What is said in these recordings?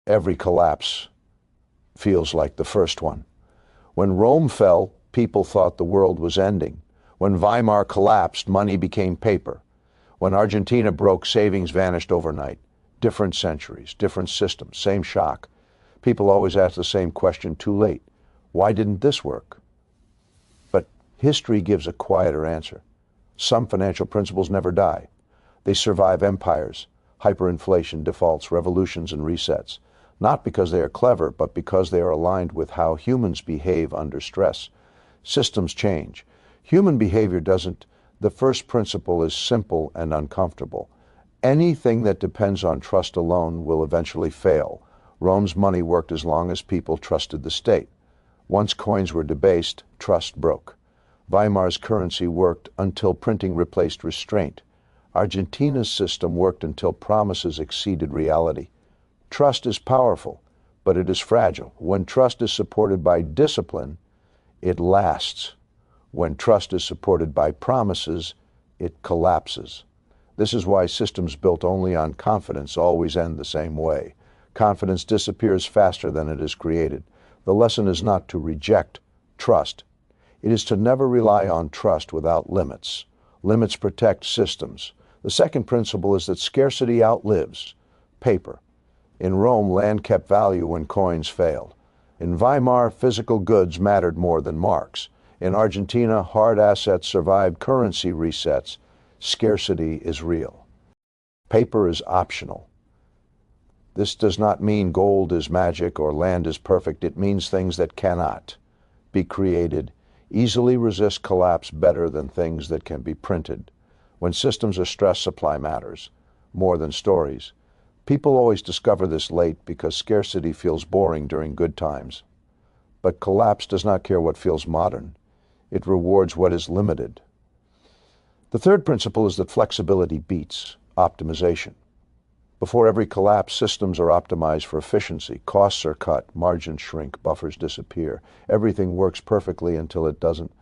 Every collapse feels like the first one. When Rome fell, people thought the world was ending. When Weimar collapsed, money became paper. When Argentina broke, savings vanished overnight. Different centuries, different systems, same shock. People always ask the same question too late. Why didn't this work? But history gives a quieter answer. Some financial principles never die. They survive empires, hyperinflation, defaults, revolutions, and resets. Not because they are clever, but because they are aligned with how humans behave under stress. Systems change. Human behavior doesn't. The first principle is simple and uncomfortable. Anything that depends on trust alone will eventually fail. Rome's money worked as long as people trusted the state. Once coins were debased, trust broke. Weimar's currency worked until printing replaced restraint. Argentina's system worked until promises exceeded reality. Trust is powerful, but it is fragile. When trust is supported by discipline, it lasts. When trust is supported by promises, it collapses. This is why systems built only on confidence always end the same way. Confidence disappears faster than it is created. The lesson is not to reject trust. It is to never rely on trust without limits. Limits protect systems. The second principle is that scarcity outlives paper. In Rome, land kept value when coins failed. In Weimar, physical goods mattered more than marks. In Argentina, hard assets survived currency resets. Scarcity is real. Paper is optional. This does not mean gold is magic or land is perfect. It means things that cannot be created easily resist collapse better than things that can be printed. When systems are stressed, supply matters more than stories. People always discover this late because scarcity feels boring during good times. But collapse does not care what feels modern. It rewards what is limited. The third principle is that flexibility beats optimization. Before every collapse, systems are optimized for efficiency. Costs are cut, margins shrink, buffers disappear. Everything works perfectly until it doesn't.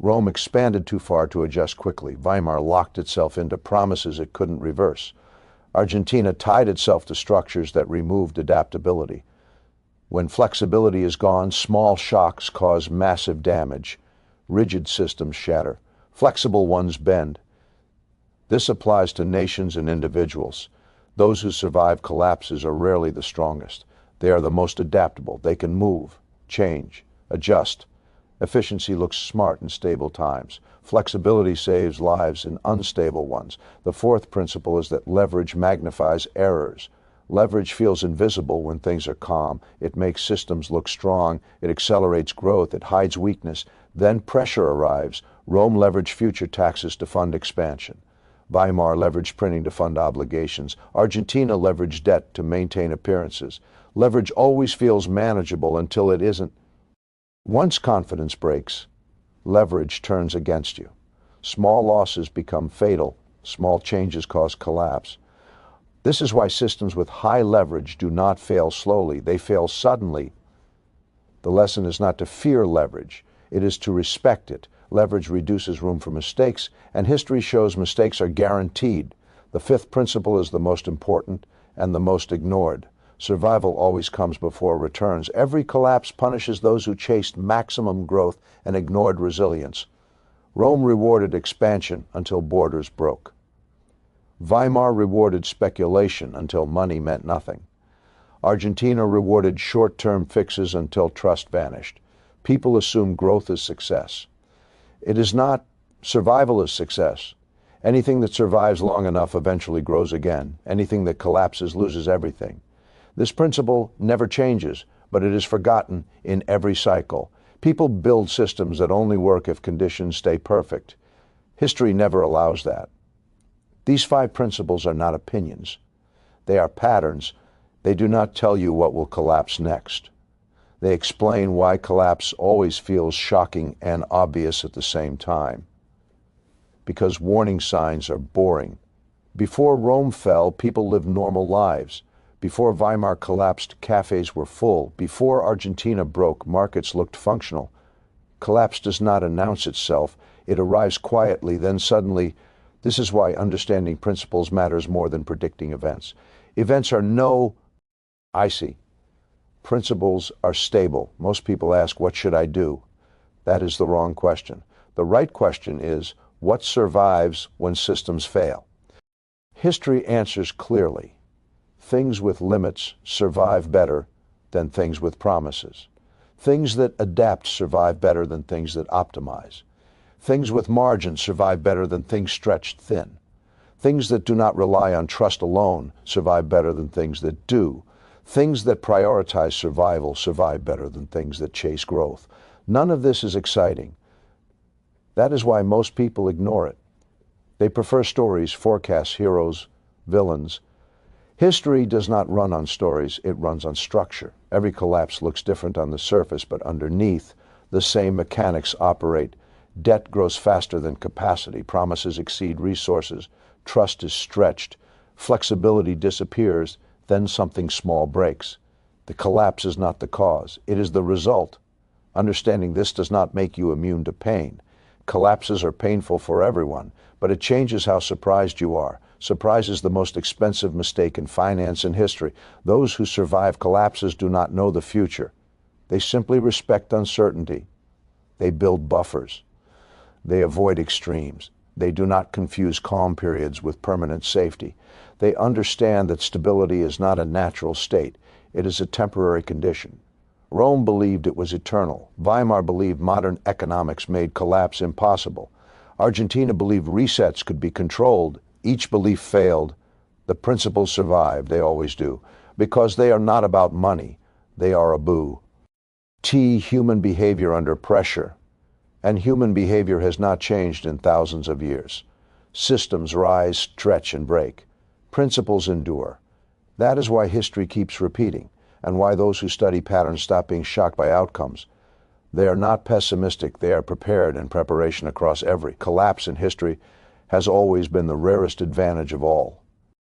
Rome expanded too far to adjust quickly. Weimar locked itself into promises it couldn't reverse. Argentina tied itself to structures that removed adaptability. When flexibility is gone, small shocks cause massive damage. Rigid systems shatter. Flexible ones bend. This applies to nations and individuals. Those who survive collapses are rarely the strongest. They are the most adaptable. They can move, change, adjust. Efficiency looks smart in stable times. Flexibility saves lives in unstable ones. The fourth principle is that leverage magnifies errors. Leverage feels invisible when things are calm. It makes systems look strong. It accelerates growth. It hides weakness. Then pressure arrives. Rome leveraged future taxes to fund expansion. Weimar leveraged printing to fund obligations. Argentina leveraged debt to maintain appearances. Leverage always feels manageable until it isn't. Once confidence breaks, leverage turns against you. Small losses become fatal. Small changes cause collapse. This is why systems with high leverage do not fail slowly. They fail suddenly. The lesson is not to fear leverage. It is to respect it. Leverage reduces room for mistakes, and history shows mistakes are guaranteed. The fifth principle is the most important and the most ignored. Survival always comes before returns. Every collapse punishes those who chased maximum growth and ignored resilience. Rome rewarded expansion until borders broke. Weimar rewarded speculation until money meant nothing. Argentina rewarded short-term fixes until trust vanished. People assume growth is success. It is not. Survival is success. Anything that survives long enough eventually grows again. Anything that collapses loses everything. This principle never changes, but it is forgotten in every cycle. People build systems that only work if conditions stay perfect. History never allows that. These 5 principles are not opinions. They are patterns. They do not tell you what will collapse next. They explain why collapse always feels shocking and obvious at the same time. Because warning signs are boring. Before Rome fell, people lived normal lives. Before Weimar collapsed, cafes were full. Before Argentina broke, markets looked functional. Collapse does not announce itself. It arrives quietly, then suddenly. This is why understanding principles matters more than predicting events. Events are no I see. Principles are stable. Most people ask, what should I do? That is the wrong question. The right question is, what survives when systems fail? History answers clearly. Things with limits survive better than things with promises. Things that adapt survive better than things that optimize. Things with margins survive better than things stretched thin. Things that do not rely on trust alone survive better than things that do. Things that prioritize survival survive better than things that chase growth. None of this is exciting. That is why most people ignore it. They prefer stories, forecasts, heroes, villains. History does not run on stories, it runs on structure. Every collapse looks different on the surface, but underneath, the same mechanics operate. Debt grows faster than capacity, promises exceed resources, trust is stretched, flexibility disappears, then something small breaks. The collapse is not the cause, it is the result. Understanding this does not make you immune to pain. Collapses are painful for everyone, but it changes how surprised you are. Surprise is the most expensive mistake in finance and history. Those who survive collapses do not know the future. They simply respect uncertainty. They build buffers. They avoid extremes. They do not confuse calm periods with permanent safety. They understand that stability is not a natural state. It is a temporary condition. Rome believed it was eternal. Weimar believed modern economics made collapse impossible. Argentina believed resets could be controlled. Each belief failed. The principles survived, they always do, because they are not about money. They are a boo. Human behavior under pressure. And human behavior has not changed in thousands of years. Systems rise, stretch, and break. Principles endure. That is why history keeps repeating, and why those who study patterns stop being shocked by outcomes. They are not pessimistic, they are prepared, and preparation across every collapse in history has always been the rarest advantage of all.